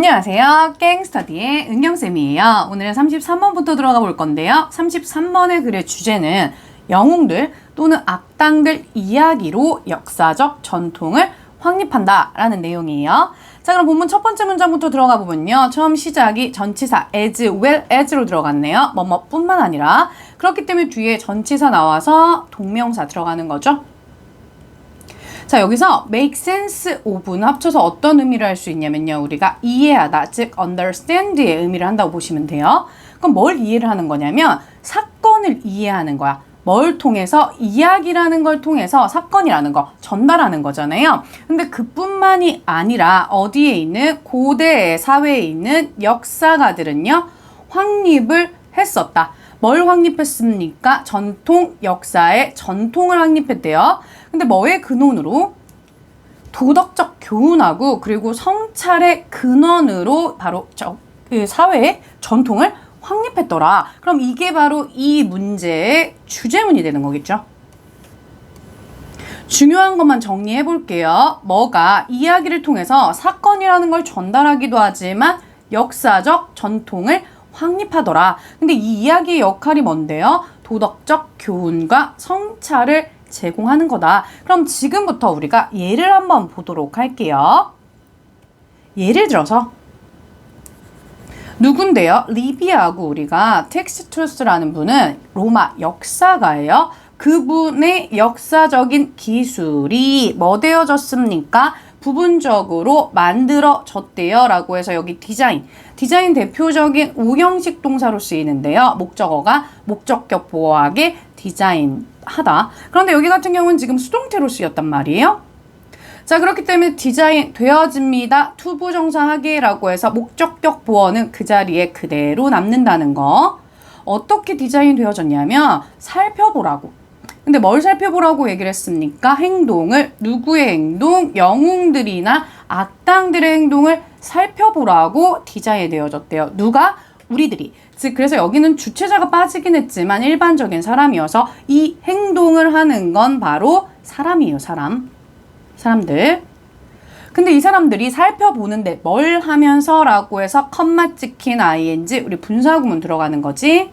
안녕하세요. 갱스터디의 은경쌤이에요. 오늘은 33번부터 들어가 볼 건데요. 33번의 글의 주제는 영웅들 또는 악당들 이야기로 역사적 전통을 확립한다 라는 내용이에요. 자, 그럼 본문 첫 번째 문장부터 들어가 보면요. 처음 시작이 전치사 as well as로 들어갔네요. 뭐뭐뿐만 아니라. 그렇기 때문에 뒤에 전치사 나와서 동명사 들어가는 거죠. 자, 여기서 make sense of는 합쳐서 어떤 의미를 할 수 있냐면요. 우리가 이해하다, 즉 understand의 의미를 한다고 보시면 돼요. 그럼 뭘 이해를 하는 거냐면 사건을 이해하는 거야. 뭘 통해서? 이야기라는 걸 통해서 사건이라는 거 전달하는 거잖아요. 근데 그뿐만이 아니라 어디에 있는 고대 사회에 있는 역사가들은요. 확립을 했었다. 뭘 확립했습니까? 전통, 역사의 전통을 확립했대요. 근데 뭐의 근원으로? 도덕적 교훈하고 그리고 성찰의 근원으로 바로 그 사회의 전통을 확립했더라. 그럼 이게 바로 이 문제의 주제문이 되는 거겠죠. 중요한 것만 정리해 볼게요. 뭐가 이야기를 통해서 사건이라는 걸 전달하기도 하지만 역사적 전통을 확립하더라. 근데 이 이야기의 역할이 뭔데요? 도덕적 교훈과 성찰을 제공하는 거다. 그럼 지금부터 우리가 예를 한번 보도록 할게요. 예를 들어서 누군데요? 리비아하고 우리가 텍스투스라는 분은 로마 역사가예요. 그분의 역사적인 기술이 뭐 되어졌습니까? 부분적으로 만들어졌대요 라고 해서 여기 디자인 대표적인 오형식 동사로 쓰이는데요. 목적어가 목적격 보호하게 디자인하다. 그런데 여기 같은 경우는 지금 수동태로 쓰였단 말이에요. 자, 그렇기 때문에 디자인 되어집니다. 투부정사하게라고 해서 목적격 보어는 그 자리에 그대로 남는다는 거. 어떻게 디자인 되어졌냐면 살펴보라고. 근데 뭘 살펴보라고 얘기를 했습니까? 행동을, 누구의 행동, 영웅들이나 악당들의 행동을 살펴보라고 디자인 되어졌대요. 누가? 우리들이. 즉 그래서 여기는 주체자가 빠지긴 했지만 일반적인 사람이어서 이 행동을 하는 건 바로 사람이에요. 사람들. 근데 이 사람들이 살펴보는데 뭘 하면서 라고 해서 컴마 찍힌 ing 우리 분사구문 들어가는 거지.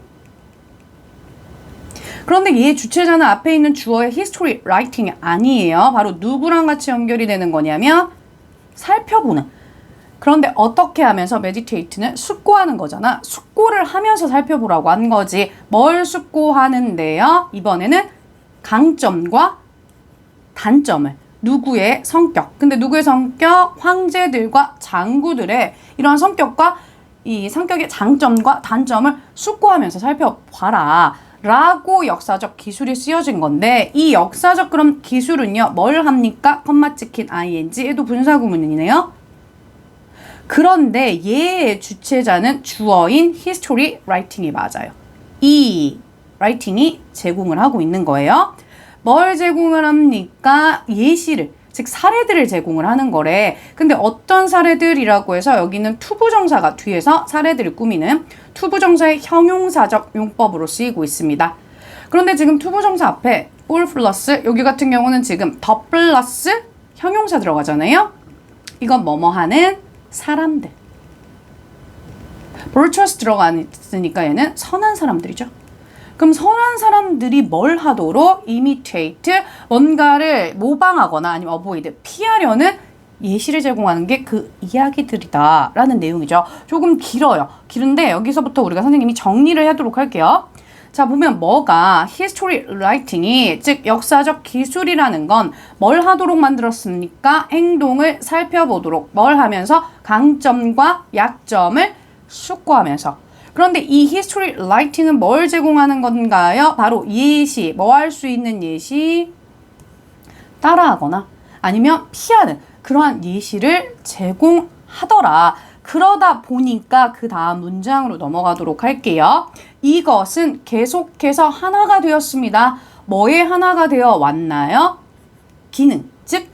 그런데 얘 주체자는 앞에 있는 주어의 history writing이 아니에요. 바로 누구랑 같이 연결이 되는 거냐면 살펴보는. 그런데 어떻게 하면서 meditate는 숙고하는 거잖아. 숙고를 하면서 살펴보라고 한 거지. 뭘 숙고하는데요? 이번에는 강점과 단점을. 누구의 성격. 근데 누구의 성격? 황제들과 장구들의 이러한 성격과 이 성격의 장점과 단점을 숙고하면서 살펴봐라. 라고 역사적 기술이 쓰여진 건데 이 역사적 그럼 기술은요. 뭘 합니까? 컴마 찍힌 ing 얘도 분사구문이네요. 그런데 얘의 주체자는 주어인 history writing이 맞아요. 이 writing이 제공을 하고 있는 거예요. 뭘 제공을 합니까? 예시를, 즉 사례들을 제공을 하는 거래. 근데 어떤 사례들이라고 해서 여기는 투부정사가 뒤에서 사례들을 꾸미는 투부정사의 형용사적 용법으로 쓰이고 있습니다. 그런데 지금 투부정사 앞에 올 플러스 여기 같은 경우는 지금 더 플러스 형용사 들어가잖아요. 이건 뭐뭐 하는 사람들. virtuous 들어가니까 얘는 선한 사람들이죠. 그럼 선한 사람들이 뭘 하도록? imitate, 뭔가를 모방하거나 아니면 avoid, 피하려는 예시를 제공하는 게 그 이야기들이다 라는 내용이죠. 조금 길어요. 길은데 여기서부터 우리가 선생님이 정리를 하도록 할게요. 자, 보면 뭐가 history writing이 즉 역사적 기술이라는 건 뭘 하도록 만들었습니까? 행동을 살펴보도록. 뭘 하면서? 강점과 약점을 숙고하면서. 그런데 이 history writing은 뭘 제공하는 건가요? 바로 예시, 뭐 할 수 있는 예시? 따라하거나 아니면 피하는 그러한 예시를 제공하더라. 그러다 보니까 그 다음 문장으로 넘어가도록 할게요. 이것은 계속해서 하나가 되었습니다. 뭐에 하나가 되어 왔나요? 기능, 즉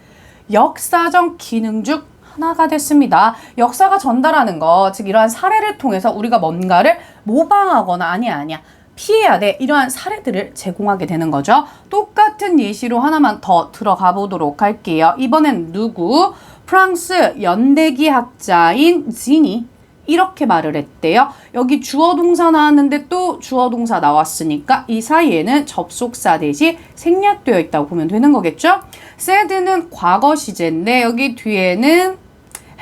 역사적 기능 중 하나가 됐습니다. 역사가 전달하는 거, 즉 이러한 사례를 통해서 우리가 뭔가를 모방하거나 아니야 피해야 돼. 이러한 사례들을 제공하게 되는 거죠. 똑같은 예시로 하나만 더 들어가 보도록 할게요. 이번엔 누구? 프랑스 연대기 학자인 진이 이렇게 말을 했대요. 여기 주어 동사 나왔는데 또 주어 동사 나왔으니까 이 사이에는 접속사 대신 생략되어 있다고 보면 되는 거겠죠? said는 과거 시제인데 여기 뒤에는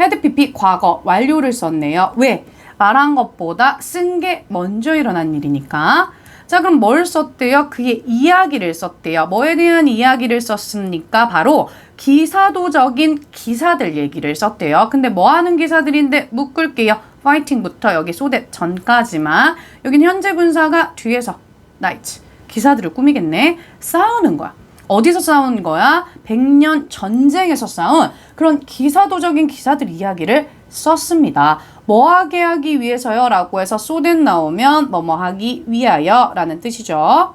had pp 과거 완료를 썼네요. 왜? 말한 것보다 쓴 게 먼저 일어난 일이니까. 자, 그럼 뭘 썼대요? 그의 이야기를 썼대요. 뭐에 대한 이야기를 썼습니까? 바로 기사도적인 기사들 얘기를 썼대요. 근데 뭐 하는 기사들인데 묶을게요. fighting부터 여기 소대 전까지만. 여긴 현재 분사가 뒤에서 night. 기사들을 꾸미겠네. 싸우는 거야. 어디서 싸운 거야? 100년 전쟁에서 싸운 그런 기사도적인 기사들 이야기를 썼습니다. 뭐하게 하기 위해서요? 라고 해서 so that 나오면 뭐뭐 하기 위하여 라는 뜻이죠.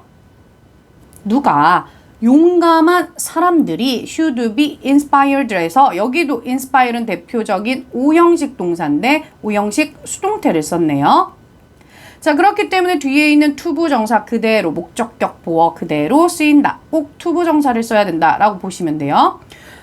누가 용감한 사람들이 should be inspired 해서 여기도 inspire는 대표적인 오형식 동사인데 오형식 수동태를 썼네요. 자, 그렇기 때문에 뒤에 있는 투부정사 그대로 목적격 보어 그대로 쓰인다. 꼭 투부정사를 써야 된다라고 보시면 돼요.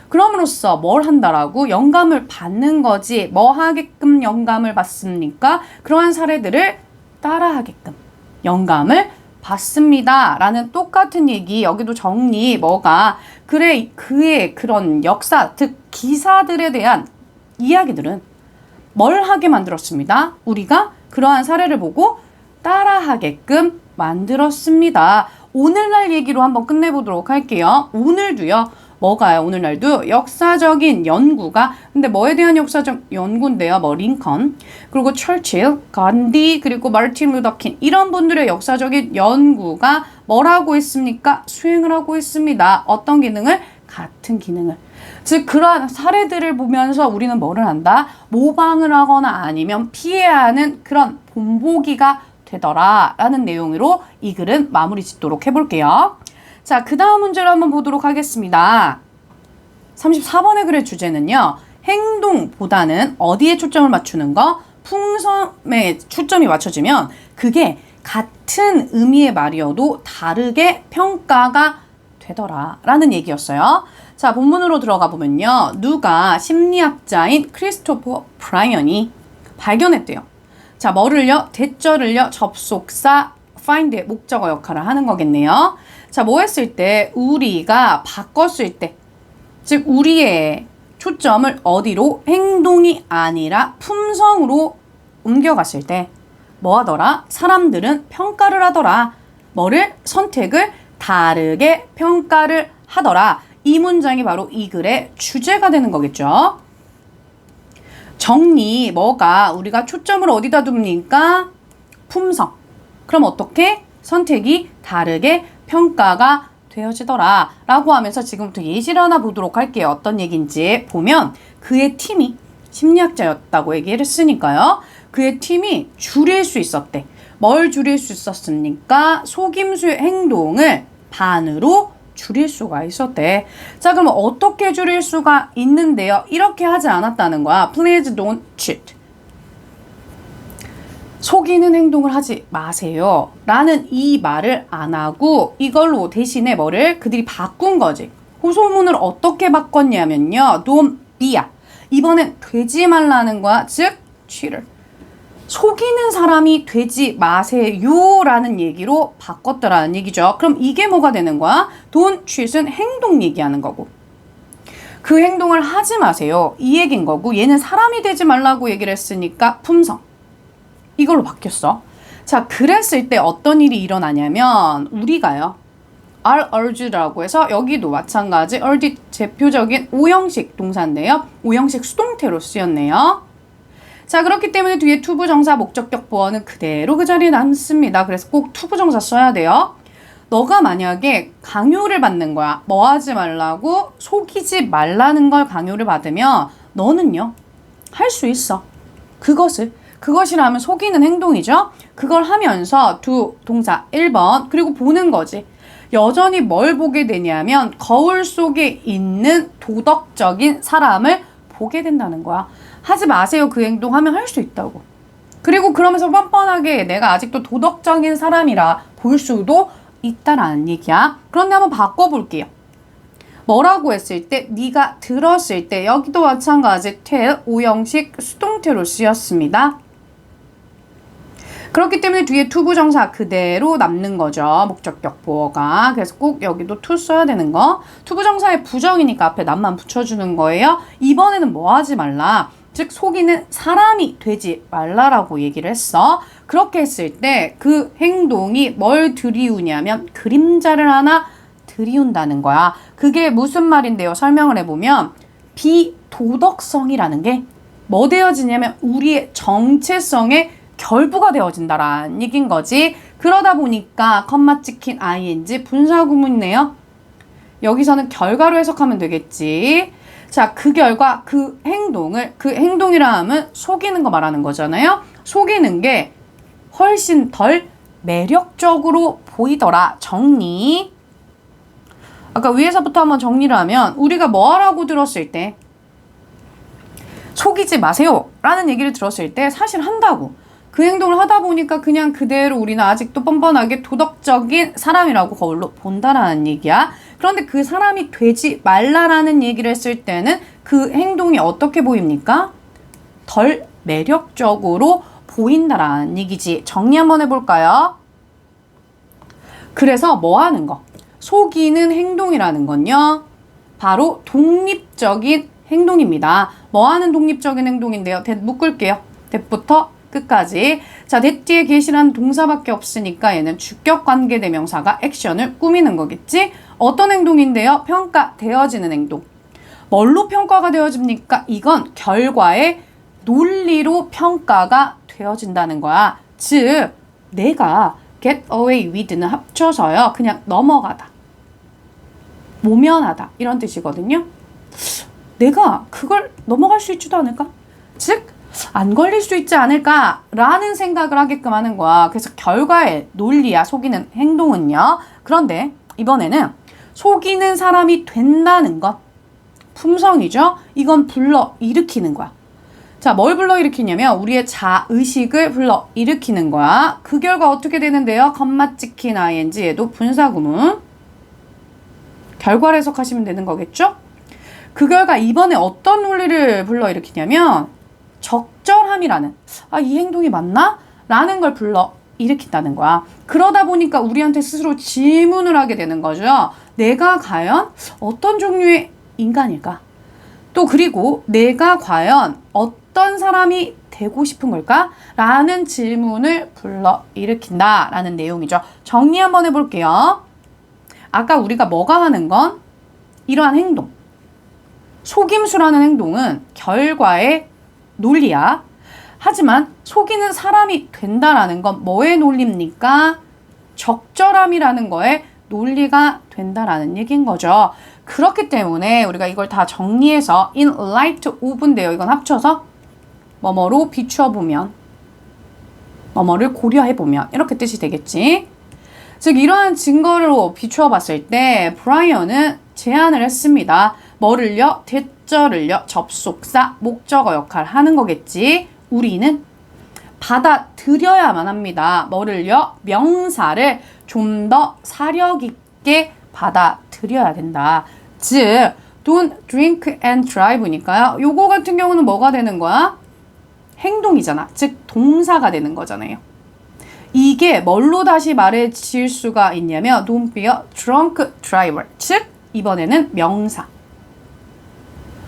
그럼으로써 뭘 한다라고? 영감을 받는 거지. 뭐 하게끔 영감을 받습니까? 그러한 사례들을 따라하게끔 영감을 받습니다. 라는 똑같은 얘기. 여기도 정리 뭐가 그래 그의 그런 역사 즉 기사들에 대한 이야기들은 뭘 하게 만들었습니다. 우리가 그러한 사례를 보고 따라하게끔 만들었습니다. 오늘날 얘기로 한번 끝내보도록 할게요. 오늘도요. 뭐가요? 오늘날도 역사적인 연구가 근데 뭐에 대한 역사적 연구인데요. 뭐 링컨 그리고 철칠, 간디 그리고 마르틴 루더킹 이런 분들의 역사적인 연구가 뭐라고 했습니까? 수행을 하고 있습니다. 어떤 기능을? 같은 기능을. 즉 그러한 사례들을 보면서 우리는 뭐를 한다? 모방을 하거나 아니면 피해야 하는 그런 본보기가 되더라 라는 내용으로 이 글은 마무리 짓도록 해볼게요. 자, 그 다음 문제를 한번 보도록 하겠습니다. 34번의 글의 주제는요. 행동보다는 어디에 초점을 맞추는 거? 풍성에 초점이 맞춰지면 그게 같은 의미의 말이어도 다르게 평가가 되더라 라는 얘기였어요. 자, 본문으로 들어가 보면요. 누가 심리학자인 크리스토퍼 브라이언이 발견했대요. 자, 뭐를요? 대절을요? 접속사 find의 목적어 역할을 하는 거겠네요. 자, 뭐 했을 때? 우리가 바꿨을 때, 즉 우리의 초점을 어디로? 행동이 아니라 품성으로 옮겨갔을 때 뭐 하더라? 사람들은 평가를 하더라. 뭐를? 선택을 다르게 평가를 하더라. 이 문장이 바로 이 글의 주제가 되는 거겠죠. 정리, 뭐가 우리가 초점을 어디다 둡니까? 품성. 그럼 어떻게? 선택이 다르게 평가가 되어지더라 라고 하면서 지금부터 예시를 하나 보도록 할게요. 어떤 얘기인지 보면 그의 팀이 심리학자였다고 얘기를 했으니까요. 그의 팀이 줄일 수 있었대. 뭘 줄일 수 있었습니까? 속임수의 행동을 반으로 줄일 수가 있었대. 자, 그럼 어떻게 줄일 수가 있는데요? 이렇게 하지 않았다는 거야. Please don't cheat. 속이는 행동을 하지 마세요. 라는 이 말을 안 하고 이걸로 대신에 뭐를 그들이 바꾼 거지. 호소문을 어떻게 바꿨냐면요. Don't be야. 이번엔 되지 말라는 거야. 즉, cheater. 속이는 사람이 되지 마세요 라는 얘기로 바꿨더라는 얘기죠. 그럼 이게 뭐가 되는 거야? Don't cheat은 행동 얘기하는 거고 그 행동을 하지 마세요 이 얘기인 거고 얘는 사람이 되지 말라고 얘기를 했으니까 품성 이걸로 바뀌었어. 자, 그랬을 때 어떤 일이 일어나냐면 우리가요 are urge라고 해서 여기도 마찬가지 urge 대표적인 오형식 동사인데요. 오형식 수동태로 쓰였네요. 자, 그렇기 때문에 뒤에 투부정사 목적격 보어는 그대로 그 자리에 남습니다. 그래서 꼭 투부정사 써야 돼요. 너가 만약에 강요를 받는 거야. 뭐 하지 말라고? 속이지 말라는 걸 강요를 받으면 너는요. 할 수 있어. 그것이라면 속이는 행동이죠. 그걸 하면서 두 동사 1번 그리고 보는 거지. 여전히 뭘 보게 되냐면 거울 속에 있는 도덕적인 사람을 보게 된다는 거야. 하지 마세요. 그 행동하면 할 수 있다고. 그리고 그러면서 뻔뻔하게 내가 아직도 도덕적인 사람이라 볼 수도 있다라는 얘기야. 그런데 한번 바꿔볼게요. 뭐라고 했을 때, 네가 들었을 때, 여기도 마찬가지 tell, 오형식 수동태로 쓰였습니다. 그렇기 때문에 뒤에 투부정사 그대로 남는 거죠. 목적격 보어가. 그래서 꼭 여기도 to 써야 되는 거. 투부정사의 부정이니까 앞에 남만 붙여주는 거예요. 이번에는 뭐 하지 말라. 즉 속이는 사람이 되지 말라라고 얘기를 했어. 그렇게 했을 때 그 행동이 뭘 들이우냐면 그림자를 하나 들이운다는 거야. 그게 무슨 말인데요? 설명을 해보면 비도덕성이라는 게 뭐 되어지냐면 우리의 정체성의 결부가 되어진다라는 얘기인 거지. 그러다 보니까 컴마 찍힌 ing 분사구문이네요. 여기서는 결과로 해석하면 되겠지. 자, 그 결과 그 행동이라 하면 속이는 거 말하는 거잖아요. 속이는 게 훨씬 덜 매력적으로 보이더라. 정리. 아까 위에서부터 한번 정리를 하면 우리가 뭐 하라고 들었을 때 속이지 마세요 라는 얘기를 들었을 때 사실 한다고. 그 행동을 하다 보니까 그냥 그대로 우리는 아직도 뻔뻔하게 도덕적인 사람이라고 거울로 본다라는 얘기야. 그런데 그 사람이 되지 말라라는 얘기를 했을 때는 그 행동이 어떻게 보입니까? 덜 매력적으로 보인다라는 얘기지. 정리 한번 해볼까요? 그래서 뭐 하는 거? 속이는 행동이라는 건요. 바로 독립적인 행동입니다. 뭐 하는 독립적인 행동인데요? that 묶을게요. that부터 끝까지. 자, that 뒤에 계시라는 동사밖에 없으니까 얘는 주격 관계 대명사가 액션을 꾸미는 거겠지? 어떤 행동인데요? 평가되어지는 행동. 뭘로 평가가 되어집니까? 이건 결과의 논리로 평가가 되어진다는 거야. 즉, 내가 get away with는 합쳐서요. 그냥 넘어가다. 모면하다. 이런 뜻이거든요. 내가 그걸 넘어갈 수 있지도 않을까? 즉, 안 걸릴 수 있지 않을까라는 생각을 하게끔 하는 거야. 그래서 결과의 논리야, 속이는 행동은요. 그런데 이번에는 속이는 사람이 된다는 것. 품성이죠? 이건 불러일으키는 거야. 자, 뭘 불러일으키냐면 우리의 자의식을 불러일으키는 거야. 그 결과 어떻게 되는데요? 컴마 찍힌 ing에도 분사구문. 결과를 해석하시면 되는 거겠죠? 그 결과 이번에 어떤 논리를 불러일으키냐면 적절함이라는, 이 행동이 맞나? 라는 걸 불러일으킨다는 거야. 그러다 보니까 우리한테 스스로 질문을 하게 되는 거죠. 내가 과연 어떤 종류의 인간일까? 또 그리고 내가 과연 어떤 사람이 되고 싶은 걸까? 라는 질문을 불러일으킨다라는 내용이죠. 정리 한번 해볼게요. 아까 우리가 뭐가 하는 건 이러한 행동. 속임수라는 행동은 결과의 논리야. 하지만 속이는 사람이 된다라는 건 뭐의 논리입니까? 적절함이라는 거에 논리가 된다라는 얘기인 거죠. 그렇기 때문에 우리가 이걸 다 정리해서 in light of인데요. 이건 합쳐서 뭐뭐로 비추어보면, 뭐뭐를 고려해보면 이렇게 뜻이 되겠지. 즉 이러한 증거로 비추어 봤을 때 브라이언은 제안을 했습니다. 뭐를요? 대절을요? 접속사, 목적어 역할 하는 거겠지. 우리는 받아들여야만 합니다. 뭐를요? 명사를 좀 더 사력 있게 받아들여야 된다. 즉 don't drink and drive니까요. 요거 같은 경우는 뭐가 되는 거야? 행동이잖아. 즉 동사가 되는 거잖아요. 이게 뭘로 다시 말해질 수가 있냐면 don't be a drunk driver. 즉 이번에는 명사.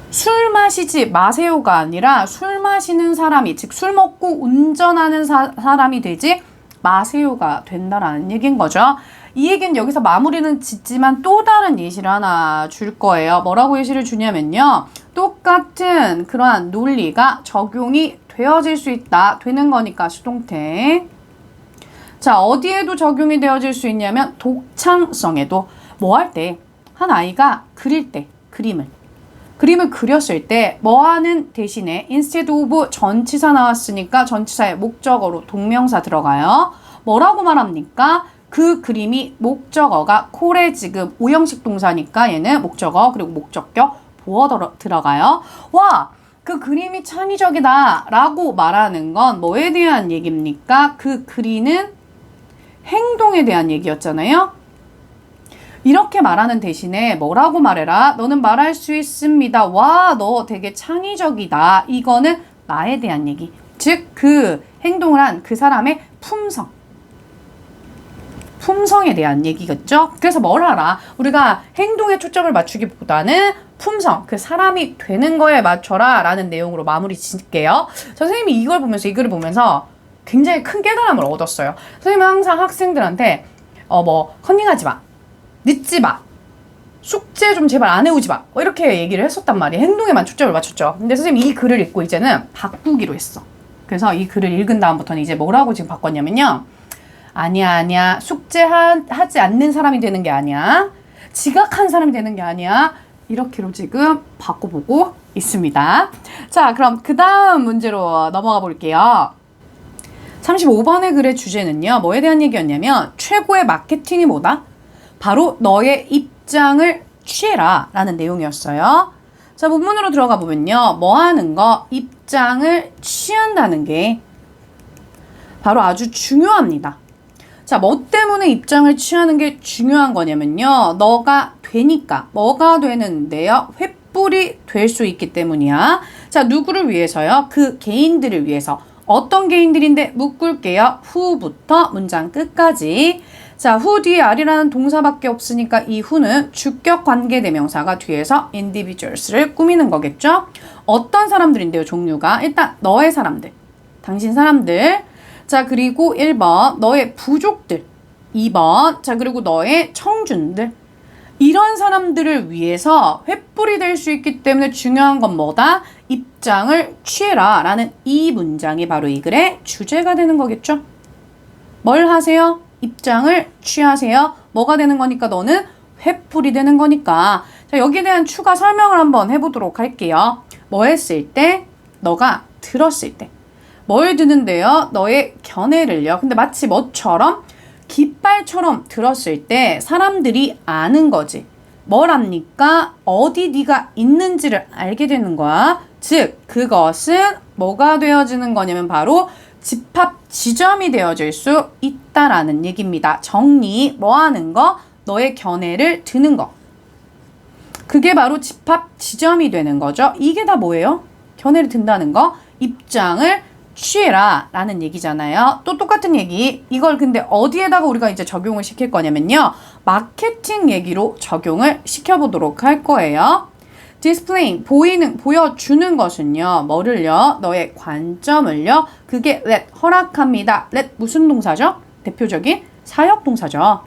술 마시지 마세요가 아니라 술 마시는 사람이, 즉 술 먹고 운전하는 사람이 되지 마세요가 된다라는 얘기인 거죠. 이 얘기는 여기서 마무리는 짓지만 또 다른 예시를 하나 줄 거예요. 뭐라고 예시를 주냐면요. 똑같은 그러한 논리가 적용이 되어질 수 있다. 되는 거니까 수동태. 자, 어디에도 적용이 되어질 수 있냐면 독창성에도. 뭐 할 때? 한 아이가 그릴 때, 그림을 그렸을 때 뭐하는 대신에 instead of 전치사 나왔으니까 전치사의 목적어로 동명사 들어가요. 뭐라고 말합니까? 그 그림이 목적어가 콜에 지금 오형식 동사니까 얘는 목적어 그리고 목적격 보어 들어가요. 와, 그 그림이 창의적이다 라고 말하는 건 뭐에 대한 얘기입니까? 그 그리는 행동에 대한 얘기였잖아요. 이렇게 말하는 대신에 뭐라고 말해라? 너는 말할 수 있습니다. 와, 너 되게 창의적이다. 이거는 나에 대한 얘기. 즉, 그 행동을 한 그 사람의 품성에 대한 얘기겠죠? 그래서 뭘 하라? 우리가 행동에 초점을 맞추기보다는 품성, 그 사람이 되는 거에 맞춰라 라는 내용으로 마무리 짓게요. 선생님이 이 글을 보면서 굉장히 큰 깨달음을 얻었어요. 선생님은 항상 학생들한테 컨닝하지 마, 늦지 마, 숙제 좀 제발 안 해오지 마, 이렇게 얘기를 했었단 말이에요. 행동에만 초점을 맞췄죠. 근데 선생님이 이 글을 읽고 이제는 바꾸기로 했어. 그래서 이 글을 읽은 다음부터는 이제 뭐라고 지금 바꿨냐면요. 아니야. 숙제하지 않는 사람이 되는 게 아니야. 지각한 사람이 되는 게 아니야. 이렇게로 지금 바꿔보고 있습니다. 자, 그럼 그 다음 문제로 넘어가 볼게요. 35번의 글의 주제는요. 뭐에 대한 얘기였냐면 최고의 마케팅이 뭐다? 바로 너의 입장을 취해라 라는 내용이었어요. 자, 본문으로 들어가 보면요. 뭐 하는 거? 입장을 취한다는 게 바로 아주 중요합니다. 자, 뭐 때문에 입장을 취하는 게 중요한 거냐면요. 너가 되니까. 뭐가 되는데요? 횃불이 될 수 있기 때문이야. 자, 누구를 위해서요? 그 개인들을 위해서. 어떤 개인들인데 묶을게요. 후부터 문장 끝까지. 자, 후 뒤에 are라는 동사밖에 없으니까 이 who는 주격 관계대명사가 뒤에서 individuals를 꾸미는 거겠죠? 어떤 사람들인데요, 종류가? 일단 너의 사람들, 당신 사람들. 자, 그리고 1번 너의 부족들, 2번 자, 그리고 너의 청준들. 이런 사람들을 위해서 횃불이 될 수 있기 때문에 중요한 건 뭐다? 입장을 취해라 라는 이 문장이 바로 이 글의 주제가 되는 거겠죠? 뭘 하세요? 입장을 취하세요. 뭐가 되는 거니까? 너는 횃불이 되는 거니까. 자, 여기에 대한 추가 설명을 한번 해보도록 할게요. 뭐 했을 때? 너가 들었을 때. 뭘 듣는데요? 너의 견해를요. 근데 마치 뭐처럼? 깃발처럼 들었을 때 사람들이 아는 거지. 뭘 압니까? 어디 네가 있는지를 알게 되는 거야. 즉, 그것은 뭐가 되어지는 거냐면 바로 집합 지점이 되어질 수 있다라는 얘기입니다. 정리, 뭐 하는 거? 너의 견해를 드는 거. 그게 바로 집합 지점이 되는 거죠. 이게 다 뭐예요? 견해를 든다는 거, 입장을 취해라 라는 얘기잖아요. 또 똑같은 얘기. 이걸 근데 어디에다가 우리가 이제 적용을 시킬 거냐면요. 마케팅 얘기로 적용을 시켜보도록 할 거예요. 디스플레이, 보여주는 것은요. 뭐를요? 너의 관점을요. 그게 let, 허락합니다. let 무슨 동사죠? 대표적인 사역동사죠.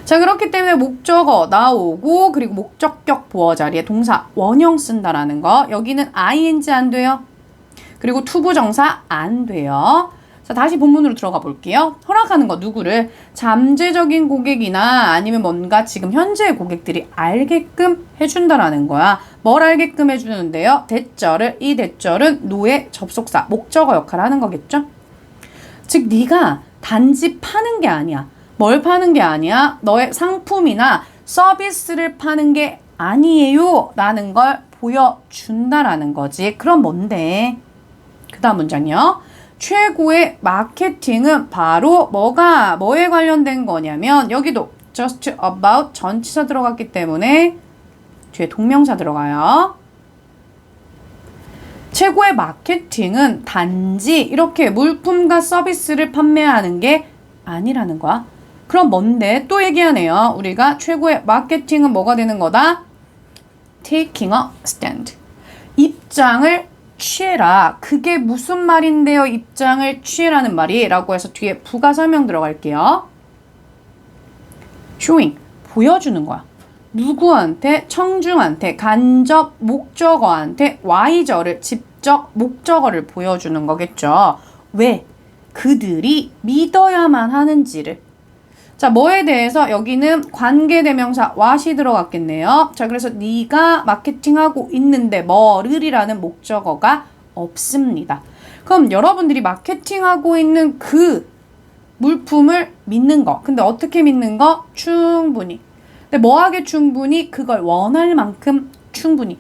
자, 그렇기 때문에 목적어 나오고 그리고 목적격 보어 자리에 동사 원형 쓴다라는 거. 여기는 ing 안 돼요. 그리고 투부정사 안 돼요. 자, 다시 본문으로 들어가 볼게요. 허락하는 거 누구를? 잠재적인 고객이나 아니면 뭔가 지금 현재의 고객들이 알게끔 해준다라는 거야. 뭘 알게끔 해주는데요? 대절을, 이 대절은 노의 접속사, 목적어 역할을 하는 거겠죠? 즉, 네가 단지 파는 게 아니야. 뭘 파는 게 아니야? 너의 상품이나 서비스를 파는 게 아니에요 라는 걸 보여준다라는 거지. 그럼 뭔데? 그 다음 문장이요. 최고의 마케팅은 바로 뭐에 관련된 거냐면 여기도 just about 전치사 들어갔기 때문에 뒤에 동명사 들어가요. 최고의 마케팅은 단지 이렇게 물품과 서비스를 판매하는 게 아니라는 거야. 그럼 뭔데? 또 얘기하네요. 우리가 최고의 마케팅은 뭐가 되는 거다? Taking a stand. 입장을 취해라. 그게 무슨 말인데요? 입장을 취해라는 말이 라고 해서 뒤에 부가 설명 들어갈게요. showing, 보여주는 거야. 누구한테? 청중한테, 간접 목적어한테 Y절을, 직접 목적어를 보여주는 거겠죠. 왜? 그들이 믿어야만 하는지를. 자, 뭐에 대해서? 여기는 관계대명사 what이 들어갔겠네요. 자, 그래서 네가 마케팅하고 있는데 뭐를이라는 목적어가 없습니다. 그럼 여러분들이 마케팅하고 있는 그 물품을 믿는 거. 근데 어떻게 믿는 거? 충분히. 근데 뭐하게 충분히? 그걸 원할 만큼 충분히.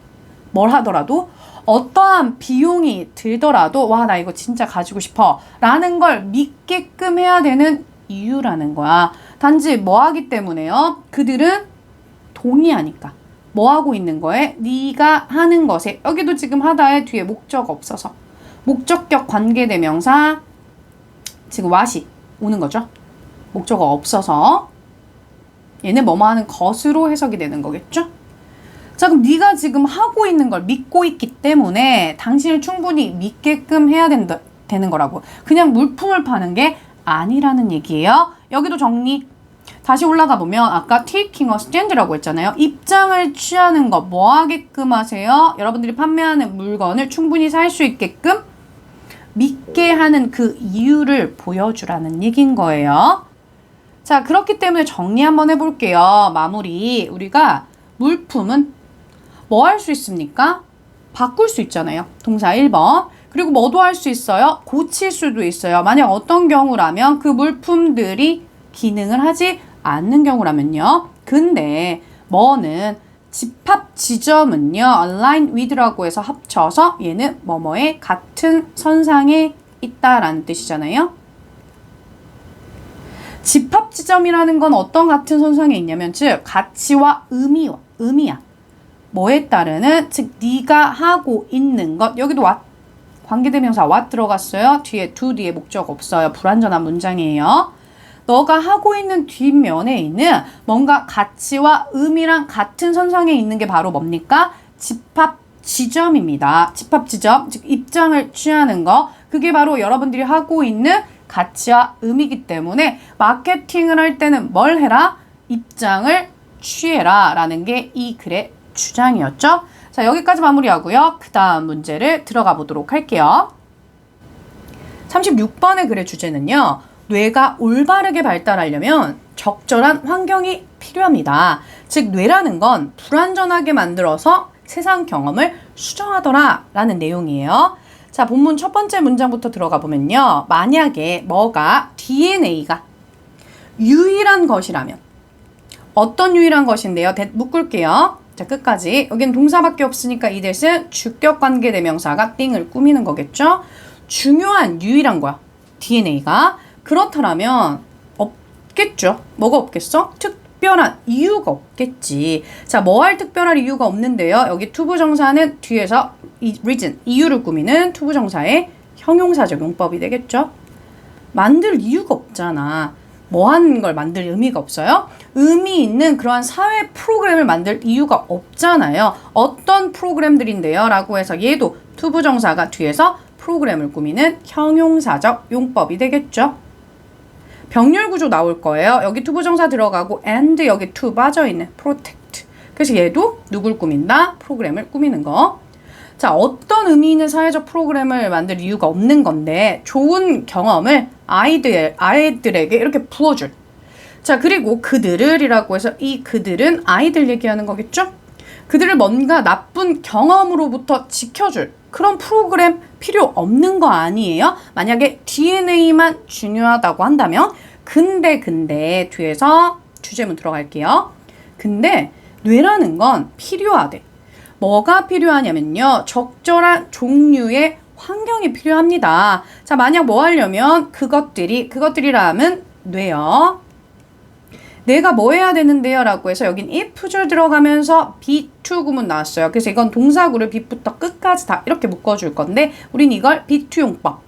뭘 하더라도 어떠한 비용이 들더라도 와, 나 이거 진짜 가지고 싶어 라는 걸 믿게끔 해야 되는 이유라는 거야. 단지 뭐 하기 때문에요? 그들은 동의하니까. 뭐 하고 있는 거에? 네가 하는 것에. 여기도 지금 하다에 뒤에 목적 없어서. 목적격 관계대명사 지금 what이 오는 거죠. 목적어 없어서 얘는 뭐뭐 하는 것으로 해석이 되는 거겠죠. 자, 그럼 네가 지금 하고 있는 걸 믿고 있기 때문에 당신을 충분히 믿게끔 해야 되는 거라고. 그냥 물품을 파는 게 아니라는 얘기예요. 여기도 정리. 다시 올라가 보면 아까 taking a stand라고 했잖아요. 입장을 취하는 거 뭐 하게끔 하세요? 여러분들이 판매하는 물건을 충분히 살 수 있게끔 믿게 하는 그 이유를 보여주라는 얘기인 거예요. 자, 그렇기 때문에 정리 한번 해볼게요. 마무리. 우리가 물품은 뭐 할 수 있습니까? 바꿀 수 있잖아요. 동사 1번. 그리고 뭐도 할 수 있어요? 고칠 수도 있어요. 만약 어떤 경우라면 그 물품들이 기능을 하지 않는 경우라면요. 근데 뭐는 집합 지점은요. align with라고 해서 합쳐서 얘는 뭐뭐의 같은 선상에 있다라는 뜻이잖아요. 집합 지점이라는 건 어떤 같은 선상에 있냐면 즉 가치와 의미야. 뭐에 따르는 즉 네가 하고 있는 것. 여기도 what 관계대명사 what 들어갔어요. 뒤에 to 뒤에 목적 없어요. 불완전한 문장이에요. 너가 하고 있는 뒷면에 있는 뭔가 가치와 의미랑 같은 선상에 있는 게 바로 뭡니까? 집합 지점입니다. 집합 지점, 즉 입장을 취하는 거. 그게 바로 여러분들이 하고 있는 가치와 의미이기 때문에 마케팅을 할 때는 뭘 해라? 입장을 취해라 라는 게 이 글의 주장이었죠. 자, 여기까지 마무리하고요. 그 다음 문제를 들어가 보도록 할게요. 36번의 글의 주제는요. 뇌가 올바르게 발달하려면 적절한 환경이 필요합니다. 즉 뇌라는 건 불완전하게 만들어서 세상 경험을 수정하더라 라는 내용이에요. 자, 본문 첫 번째 문장부터 들어가 보면요. 만약에 뭐가 DNA가 유일한 것이라면 어떤 유일한 것인데요? 묶을게요. 자, 끝까지. 여기는 동사밖에 없으니까 이 대신 주격관계대명사가 띵을 꾸미는 거겠죠? 중요한 유일한 거야. DNA가. 그렇다면 없겠죠. 뭐가 없겠어? 특별한 이유가 없겠지. 자, 뭐 할 특별한 이유가 없는데요. 여기 투부정사는 뒤에서 reason, 이유를 꾸미는 투부정사의 형용사적 용법이 되겠죠. 만들 이유가 없잖아. 뭐 하는 걸 만들 의미가 없어요? 의미 있는 그러한 사회 프로그램을 만들 이유가 없잖아요. 어떤 프로그램들인데요? 라고 해서 얘도 투부정사가 뒤에서 프로그램을 꾸미는 형용사적 용법이 되겠죠. 병렬 구조 나올 거예요. 여기 투부정사 들어가고 and 여기 to 빠져있는 protect. 그래서 얘도 누굴 꾸민다? 프로그램을 꾸미는 거. 자, 어떤 의미 있는 사회적 프로그램을 만들 이유가 없는 건데 좋은 경험을 아이들에게 이렇게 부어줄. 자, 그리고 그들을이라고 해서 이 그들은 아이들 얘기하는 거겠죠? 그들을 뭔가 나쁜 경험으로부터 지켜줄 그런 프로그램 필요 없는 거 아니에요? 만약에 DNA만 중요하다고 한다면 근데 뒤에서 주제문 들어갈게요. 근데 뇌라는 건 필요하대. 뭐가 필요하냐면요. 적절한 환경이 필요합니다. 자, 만약 뭐 하려면 그것들이라면 뇌요. 내가 뭐 해야 되는데요? 라고 해서 여긴 if줄 들어가면서 be2 구문 나왔어요. 그래서 이건 동사구를 be부터 끝까지 다 이렇게 묶어줄 건데 우린 이걸 be2 용법.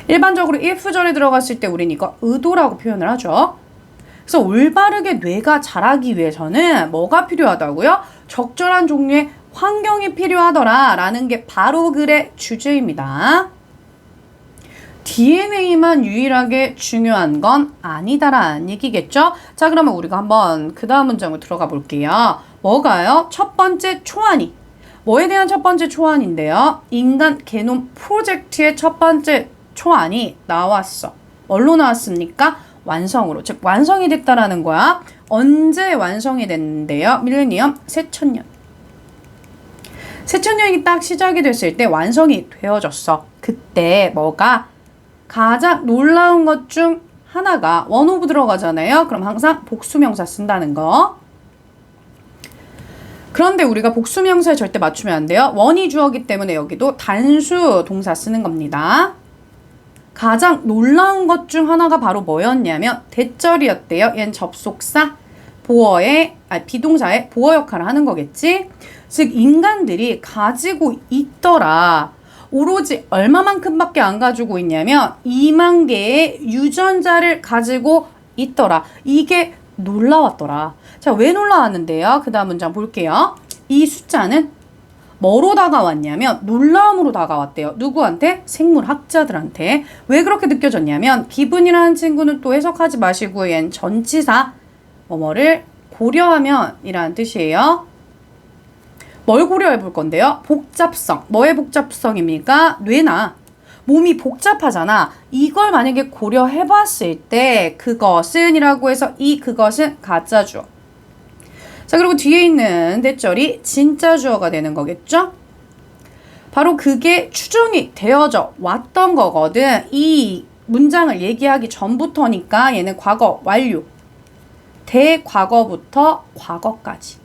일반적으로 if절에 들어갔을 때 우린 이거 의도라고 표현을 하죠. 그래서 올바르게 뇌가 자라기 위해서는 뭐가 필요하다고요? 적절한 종류의 환경이 필요하더라 라는 게 바로 글의 주제입니다. DNA만 유일하게 중요한 건 아니다라는 얘기겠죠? 자, 그러면 우리가 한번 그 다음 문장으로 들어가 볼게요. 뭐가요? 첫 번째 초안이. 뭐에 대한 첫 번째 초안인데요? 인간 게놈 프로젝트의 첫 번째 초안이 나왔어. 뭘로 나왔습니까? 완성으로. 즉 완성이 됐다라는 거야. 언제 완성이 됐는데요? 밀레니엄 새천년. 새천년이 딱 시작이 됐을 때 완성이 되어졌어. 그때 뭐가 가장 놀라운 것 중 하나가 원오브 들어가잖아요. 그럼 항상 복수명사 쓴다는 거. 그런데 우리가 복수명사에 절대 맞추면 안 돼요. 원이 주어기 때문에 여기도 단수 동사 쓰는 겁니다. 가장 놀라운 것 중 하나가 바로 뭐였냐면 대절이었대요. 얘는 접속사 비동사의 보어 역할을 하는 거겠지. 즉 인간들이 가지고 있더라. 오로지 얼마만큼밖에 안 가지고 있냐면 2만 개의 유전자를 가지고 있더라. 이게 놀라웠더라. 자, 왜 놀라웠는데요? 그 다음 문장 볼게요. 이 숫자는 뭐로 다가왔냐면 놀라움으로 다가왔대요. 누구한테? 생물학자들한테. 왜 그렇게 느껴졌냐면 기분이라는 친구는 또 해석하지 마시고 얘는 전치사 뭐뭐를 고려하면 이라는 뜻이에요. 뭘 고려해 볼 건데요? 복잡성. 뭐의 복잡성입니까? 뇌나 몸이 복잡하잖아. 이걸 만약에 고려해 봤을 때 그것은 이라고 해서 이 그것은 가짜 주어. 자, 그리고 뒤에 있는 대절이 진짜 주어가 되는 거겠죠? 바로 그게 추정이 되어져 왔던 거거든. 이 문장을 얘기하기 전부터니까 얘는 과거 완료. 대과거부터 과거까지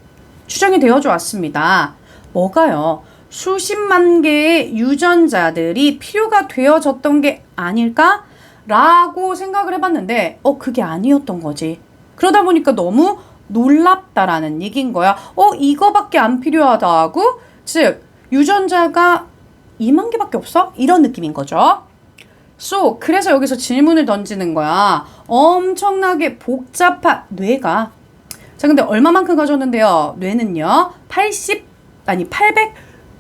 추정이 되어져 왔습니다. 뭐가요? 수십만 개의 유전자들이 필요가 되어졌던 게 아닐까? 라고 생각을 해봤는데 그게 아니었던 거지. 그러다 보니까 너무 놀랍다라는 얘기인 거야. 이거밖에 안 필요하다고? 즉 유전자가 2만 개밖에 없어? 이런 느낌인 거죠. 그래서 여기서 질문을 던지는 거야. 엄청나게 복잡한 뇌가 자, 근데 얼마만큼 가졌는데요? 뇌는요.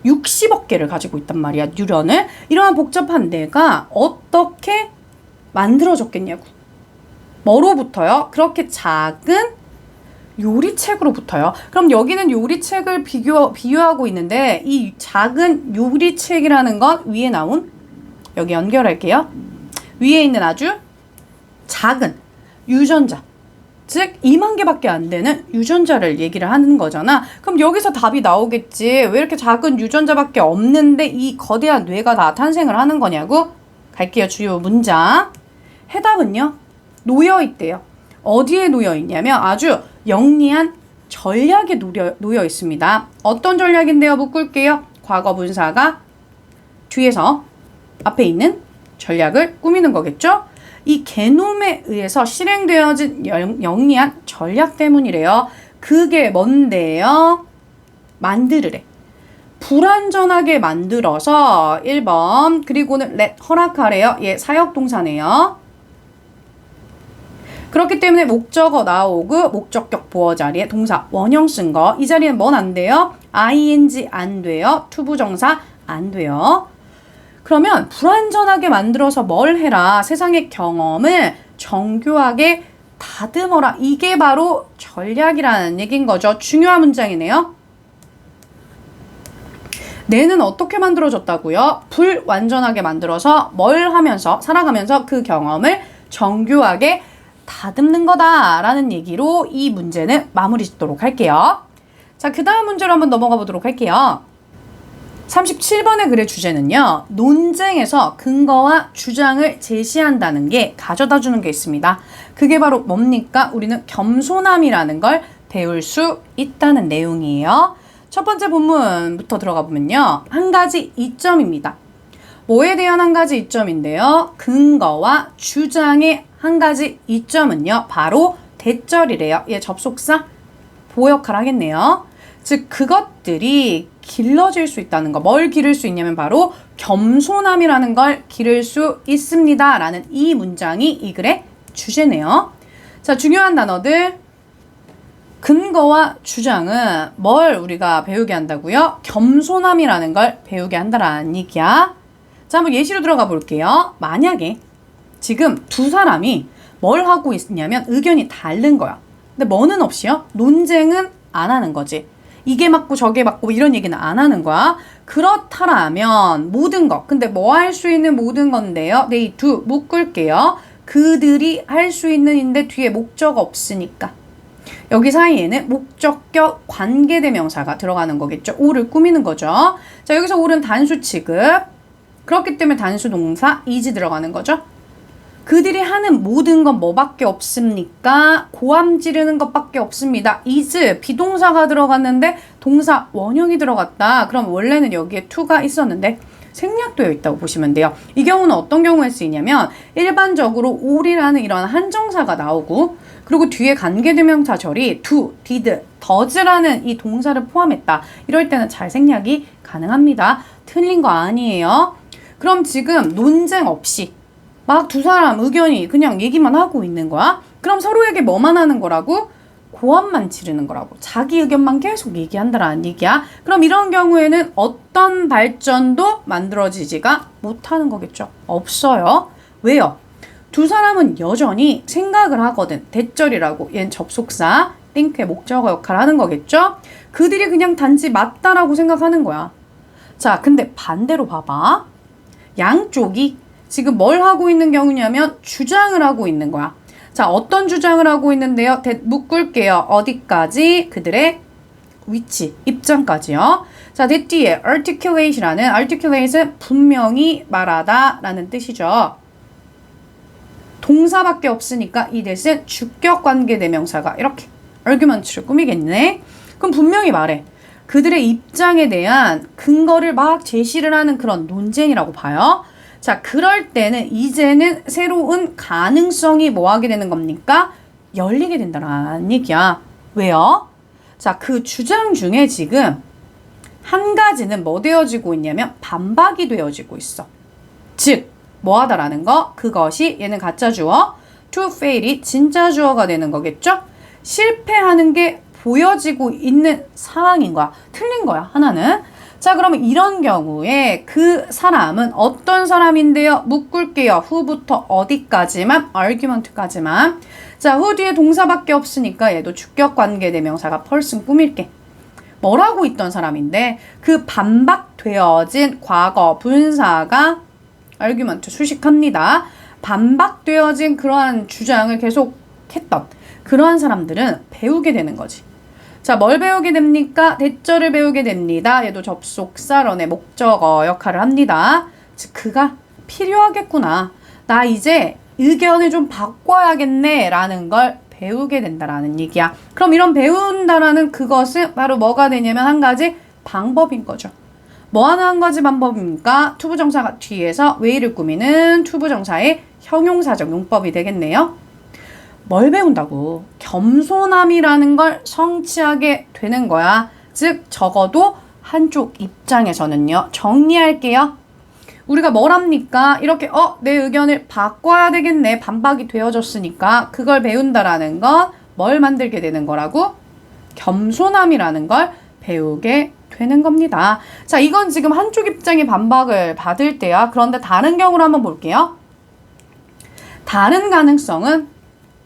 860억 개를 가지고 있단 말이야. 뉴런을. 이러한 복잡한 뇌가 어떻게 만들어졌겠냐고. 뭐로부터요? 그렇게 작은 요리책으로부터요. 그럼 여기는 요리책을 비유하고 있는데 이 작은 요리책이라는 건 위에 나온 여기 연결할게요. 위에 있는 아주 작은 유전자. 즉 2만 개밖에 안 되는 유전자를 얘기를 하는 거잖아. 그럼 여기서 답이 나오겠지. 왜 이렇게 작은 유전자밖에 없는데 이 거대한 뇌가 다 탄생을 하는 거냐고? 갈게요. 주요 문장. 해답은요. 놓여 있대요. 어디에 놓여 있냐면 아주 영리한 전략에 놓여 있습니다. 어떤 전략인데요? 묶을게요. 과거 분사가 뒤에서 앞에 있는 전략을 꾸미는 거겠죠? 이 게놈에 의해서 실행되어진 영리한 전략 때문이래요. 그게 뭔데요? 만들으래. 불완전하게 만들어서 1번 그리고는 허락하래요. 사역동사네요. 그렇기 때문에 목적어 나오고 목적격 보어 자리에 동사 원형 쓴 거. 이 자리엔 뭔 안 돼요? ing 안 돼요. 투부정사 안 돼요. 그러면 불완전하게 만들어서 뭘 해라? 세상의 경험을 정교하게 다듬어라. 이게 바로 전략이라는 얘기인 거죠. 중요한 문장이네요. 뇌는 어떻게 만들어졌다고요? 불완전하게 만들어서 뭘 하면서 살아가면서 그 경험을 정교하게 다듬는 거다라는 얘기로 이 문제는 마무리 짓도록 할게요. 자, 그 다음 문제로 한번 넘어가 보도록 할게요. 37번의 글의 주제는요. 논쟁에서 근거와 주장을 제시한다는 게 가져다 주는 게 있습니다. 그게 바로 뭡니까? 우리는 겸손함이라는 걸 배울 수 있다는 내용이에요. 첫 번째 본문부터 들어가 보면요. 한 가지 이점입니다. 뭐에 대한 한 가지 이점인데요. 근거와 주장의 한 가지 이점은요. 바로 대절이래요. 접속사 보호 역할을 하겠네요. 즉 그것들이 길러질 수 있다는 거. 뭘 기를 수 있냐면 바로 겸손함이라는 걸 기를 수 있습니다. 라는 이 문장이 이 글의 주제네요. 자, 중요한 단어들. 근거와 주장은 뭘 우리가 배우게 한다고요? 겸손함이라는 걸 배우게 한다라는 얘기야. 자, 한번 예시로 들어가 볼게요. 만약에 지금 두 사람이 뭘 하고 있냐면 의견이 다른 거야. 근데 뭐는 없이요? 논쟁은 안 하는 거지. 이게 맞고 저게 맞고 이런 얘기는 안 하는 거야. 그렇다라면 모든 것. 근데 뭐 할 수 있는 모든 건데요. they do 묶을게요. 그들이 할 수 있는인데 뒤에 목적 없으니까. 여기 사이에는 목적격 관계대명사가 들어가는 거겠죠. 오를 꾸미는 거죠. 자, 여기서 오는 단수 취급. 그렇기 때문에 단수 동사 is 들어가는 거죠. 그들이 하는 모든 건 뭐밖에 없습니까? 고함 지르는 것밖에 없습니다. is 비동사가 들어갔는데 동사 원형이 들어갔다. 그럼 원래는 여기에 to가 있었는데 생략되어 있다고 보시면 돼요. 이 경우는 어떤 경우에 쓰이냐면 일반적으로 all이라는 이런 한정사가 나오고 그리고 뒤에 관계대명사 절이 do, did, does라는 이 동사를 포함했다. 이럴 때는 잘 생략이 가능합니다. 틀린 거 아니에요. 그럼 지금 논쟁 없이 막 두 사람 의견이 그냥 얘기만 하고 있는 거야. 그럼 서로에게 뭐만 하는 거라고? 고함만 지르는 거라고. 자기 의견만 계속 얘기한다라는 얘기야. 그럼 이런 경우에는 어떤 발전도 만들어지지가 못하는 거겠죠. 없어요. 왜요? 두 사람은 여전히 생각을 하거든. 대절이라고. 얘는 접속사, think의 목적어 역할을 하는 거겠죠. 그들이 그냥 단지 맞다라고 생각하는 거야. 자, 근데 반대로 봐봐. 양쪽이 지금 뭘 하고 있는 경우냐면 주장을 하고 있는 거야. 자, 어떤 주장을 하고 있는데요? 묶을게요. 어디까지? 그들의 위치, 입장까지요. 자, 뒤에 articulate라는 articulate은 분명히 말하다 라는 뜻이죠. 동사밖에 없으니까 이 대신 주격 관계 대명사가 이렇게 argument를 꾸미겠네. 그럼 분명히 말해. 그들의 입장에 대한 근거를 막 제시를 하는 그런 논쟁이라고 봐요. 자, 그럴 때는 이제는 새로운 가능성이 뭐 하게 되는 겁니까? 열리게 된다는 얘기야. 왜요? 자, 그 주장 중에 지금 한 가지는 뭐 되어지고 있냐면 반박이 되어지고 있어. 즉, 뭐 하다라는 거? 그것이 얘는 가짜 주어, to fail이 진짜 주어가 되는 거겠죠? 실패하는 게 보여지고 있는 상황인 거야. 틀린 거야, 하나는. 자, 그러면 이런 경우에 그 사람은 어떤 사람인데요? 묶을게요. who부터 어디까지만? argument까지만. 자, who 뒤에 동사밖에 없으니까 얘도 주격 관계 대명사가 person 꾸밀게. 뭐라고 있던 사람인데 그 반박되어진 과거 분사가 argument 수식합니다. 반박되어진 그러한 주장을 계속 했던 그러한 사람들은 배우게 되는 거지. 자, 뭘 배우게 됩니까? 대절을 배우게 됩니다. 얘도 접속사, 런의 목적어 역할을 합니다. 즉, 그가 필요하겠구나. 나 이제 의견을 좀 바꿔야겠네 라는 걸 배우게 된다라는 얘기야. 그럼 이런 배운다라는 그것은 바로 뭐가 되냐면 한 가지 방법인 거죠. 뭐 하나 한 가지 방법입니까? 투부정사가 뒤에서 왜를 꾸미는 투부정사의 형용사적 용법이 되겠네요. 뭘 배운다고? 겸손함이라는 걸 성취하게 되는 거야. 즉, 적어도 한쪽 입장에서는요. 정리할게요. 우리가 뭘 합니까? 이렇게 내 의견을 바꿔야 되겠네. 반박이 되어졌으니까 그걸 배운다라는 건 뭘 만들게 되는 거라고? 겸손함이라는 걸 배우게 되는 겁니다. 자, 이건 지금 한쪽 입장의 반박을 받을 때야. 그런데 다른 경우를 한번 볼게요. 다른 가능성은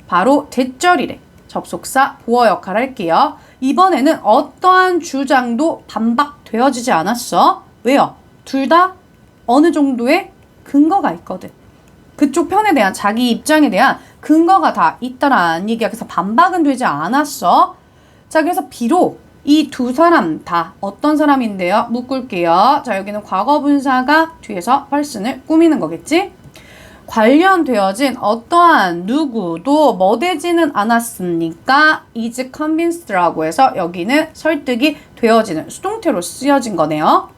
바로 대절이래. 접속사, 보어 역할 할게요. 이번에는 어떠한 주장도 반박되어지지 않았어. 왜요? 둘 다 어느 정도의 근거가 있거든. 그쪽 편에 대한 자기 입장에 대한 근거가 다 있다라는 얘기야. 그래서 반박은 되지 않았어. 자, 그래서 비록 이 두 사람 다 어떤 사람인데요? 묶을게요. 자, 여기는 과거 분사가 뒤에서 person을 꾸미는 거겠지? 관련되어진 어떠한 누구도 뭐 되지는 않았으니까 is convinced라고 해서 여기는 설득이 되어지는 수동태로 쓰여진 거네요.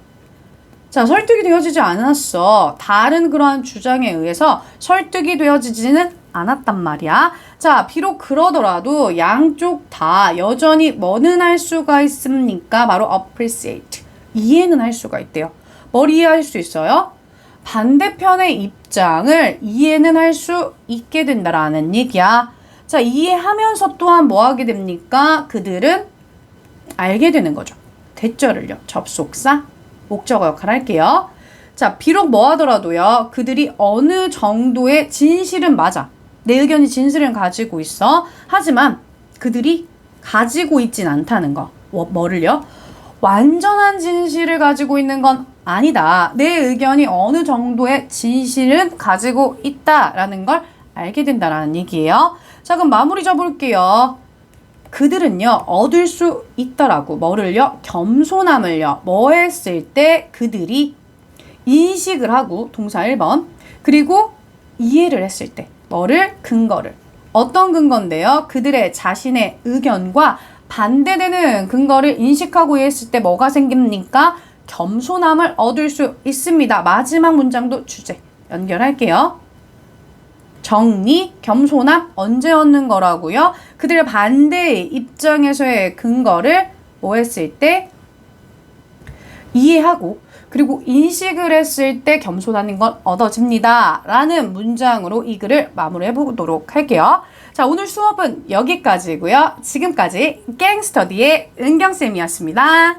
자, 설득이 되어지지 않았어. 다른 그러한 주장에 의해서 설득이 되어지지는 않았단 말이야. 자, 비록 그러더라도 양쪽 다 여전히 뭐는 할 수가 있습니까? 바로 appreciate. 이해는 할 수가 있대요. 뭘 이해할 수 있어요? 반대편의 입장을 이해는 할 수 있게 된다라는 얘기야. 자, 이해하면서 또한 뭐 하게 됩니까? 그들은 알게 되는 거죠. 대절을요. 접속사, 목적어 역할 할게요. 자, 비록 뭐 하더라도요. 그들이 어느 정도의 진실은 맞아. 내 의견이 진실을 가지고 있어. 하지만 그들이 가지고 있진 않다는 거. 뭐를요? 완전한 진실을 가지고 있는 건 아니다. 내 의견이 어느 정도의 진실은 가지고 있다라는 걸 알게 된다라는 얘기예요. 자, 그럼 마무리 져볼게요. 그들은요, 얻을 수 있더라고. 뭐를요? 겸손함을요. 뭐 했을 때 그들이 인식을 하고, 동사 1번. 그리고 이해를 했을 때. 뭐를? 근거를. 어떤 근거인데요? 그들의 자신의 의견과 반대되는 근거를 인식하고 이해했을 때 뭐가 생깁니까? 겸손함을 얻을 수 있습니다. 마지막 문장도 주제 연결할게요. 정리, 겸손함 언제 얻는 거라고요? 그들의 반대의 입장에서의 근거를 뭐 했을 때? 이해하고 그리고 인식을 했을 때 겸손한 건 얻어집니다. 라는 문장으로 이 글을 마무리해 보도록 할게요. 자, 오늘 수업은 여기까지고요. 지금까지 갱스터디의 은경쌤이었습니다.